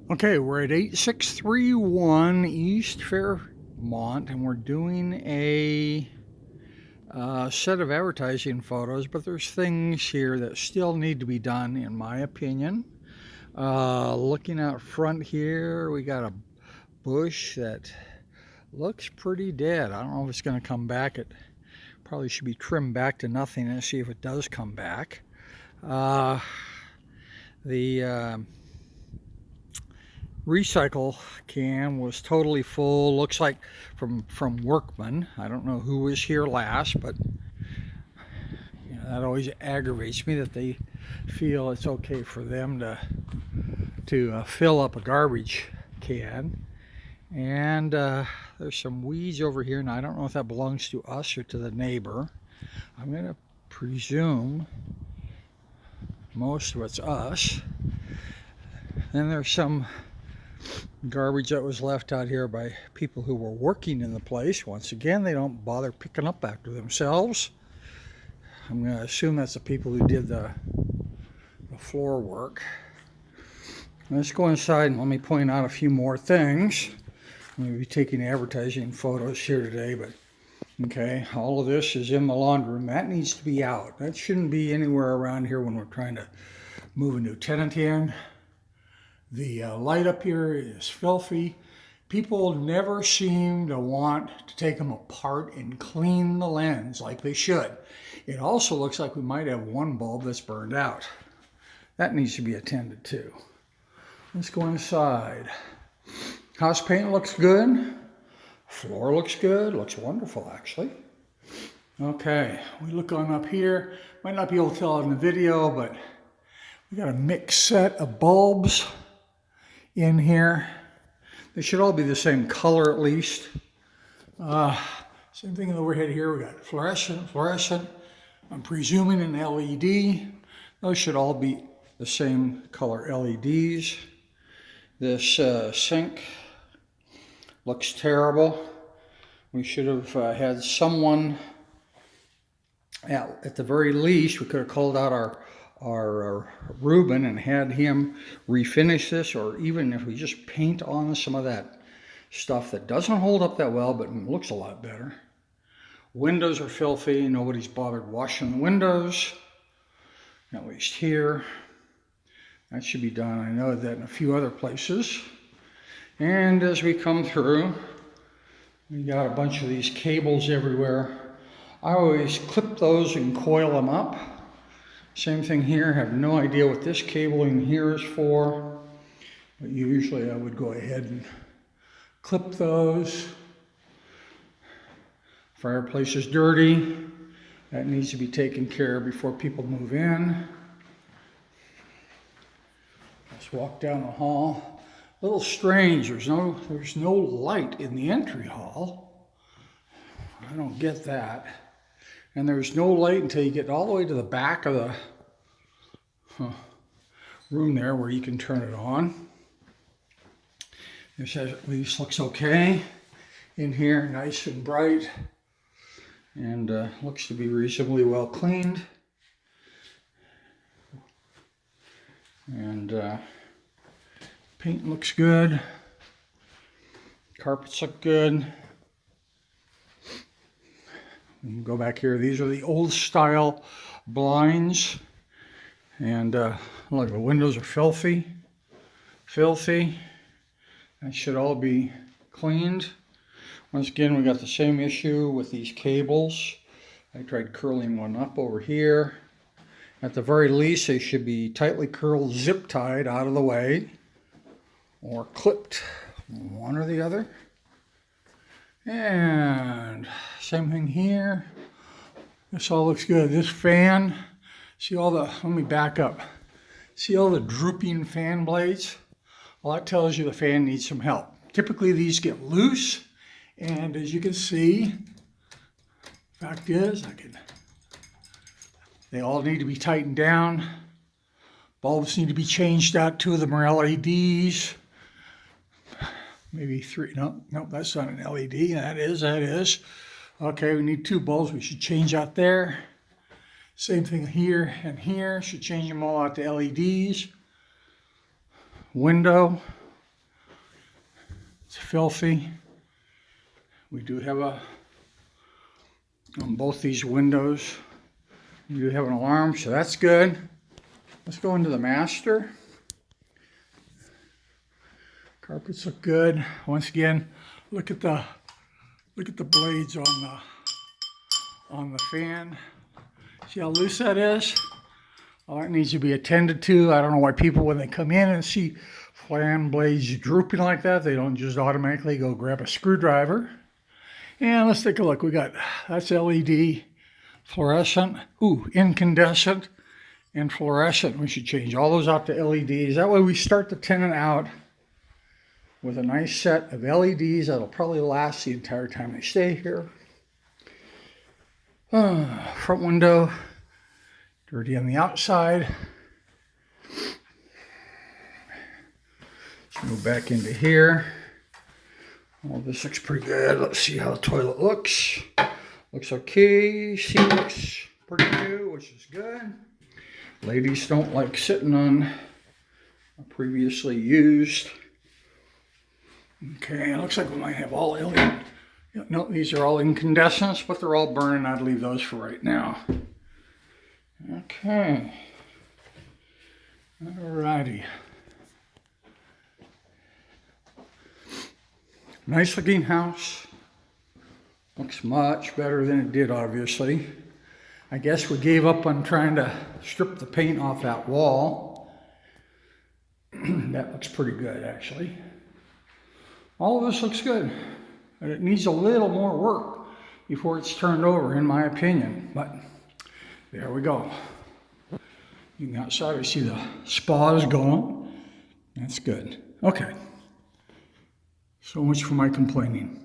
Okay, we're at 8631 East Fairmount, and we're doing a set of advertising photos, but there's things here that still need to be done, in my opinion. Looking out front here, we got a bush that looks pretty dead. I don't know if it's going to come back. It probably should be trimmed back to nothing and see if it does come back. The recycle can was totally full. Looks like from workmen. I don't know who was here last, but you know, that always aggravates me that they feel it's okay for them to fill up a garbage can. And there's some weeds over here, and I don't know if that belongs to us or to the neighbor. I'm going to presume most of it's us. Then there's some garbage that was left out here by people who were working in the place. Once again, they don't bother picking up after themselves. I'm going to assume that's the people who did the floor work. Let's go inside and let me point out a few more things. I'm going to be taking advertising photos here today, but okay, all of this is in the laundry room. That needs to be out. That shouldn't be anywhere around here when we're trying to move a new tenant in. The light up here is filthy. People never seem to want to take them apart and clean the lens like they should. It also looks like we might have one bulb that's burned out. That needs to be attended to. Let's go inside. House paint looks good. Floor looks good. Looks wonderful, actually. Okay, we look on up here. Might not be able to tell in the video, but we got a mixed set of bulbs in here. They should all be the same color at least. Same thing in the overhead here. We got fluorescent. I'm presuming an LED. Those should all be the same color LEDs. This sink looks terrible. We should have had someone, at the very least, we could have called out our Reuben and had him refinish this, or even if we just paint on some of that stuff that doesn't hold up that well but looks a lot better. Windows are filthy. Nobody's bothered washing the windows, at least here. That should be done. I know that in a few other places. And as we come through, we got a bunch of these cables everywhere. I always clip those and coil them up. Same thing here. I have no idea what this cabling here is for, but usually I would go ahead and clip those. Fireplace is dirty. That needs to be taken care of before people move in. Let's walk down the hall. A little strange. There's no light in the entry hall. I don't get that. And there's no light until you get all the way to the back of the room there where you can turn it on. This at least looks okay in here, nice and bright, and looks to be reasonably well cleaned. And paint looks good. Carpets look good. We can go back here. These are the old style blinds. And look, the windows are filthy. That should all be cleaned. Once again, we got the same issue with these cables. I tried curling one up over here. At the very least, they should be tightly curled, zip tied out of the way, or clipped, one or the other. And same thing here. This all looks good. This fan, see all the, let me back up. See all the drooping fan blades? Well, that tells you the fan needs some help. Typically these get loose, and as you can see, fact is, they all need to be tightened down. Bulbs need to be changed out. 2 of them are LEDs. Maybe 3. No, that's not an LED. That is. Okay, we need 2 bulbs. We should change out there. Same thing here and here. Should change them all out to LEDs. Window. filthy. We do have on both these windows, we do have an alarm, so that's good. Let's go into the master. Carpets look good. Once again, look at the blades on the fan. See how loose that is? Well, that needs to be attended to. I don't know why people, when they come in and see fan blades drooping like that, they don't just automatically go grab a screwdriver. And let's take a look. That's LED, fluorescent, incandescent, and fluorescent. We should change all those out to LEDs. That way we start the tenant out with a nice set of LEDs that'll probably last the entire time they stay here. Front window, dirty on the outside. Let's move back into here. Well, this looks pretty good. Let's see how the toilet looks. Looks okay. Seat looks pretty new, which is good. Ladies don't like sitting on a previously used. Okay, it looks like we might have all LED. No, these are all incandescents, but they're all burning. I'd leave those for right now. Okay. Alrighty. Nice looking house. Looks much better than it did, obviously. I guess we gave up on trying to strip the paint off that wall. That looks pretty good, actually. All of this looks good, but it needs a little more work before it's turned over, in my opinion. But there we go. Looking outside, I see the spa is gone. That's good. Okay. So much for my complaining.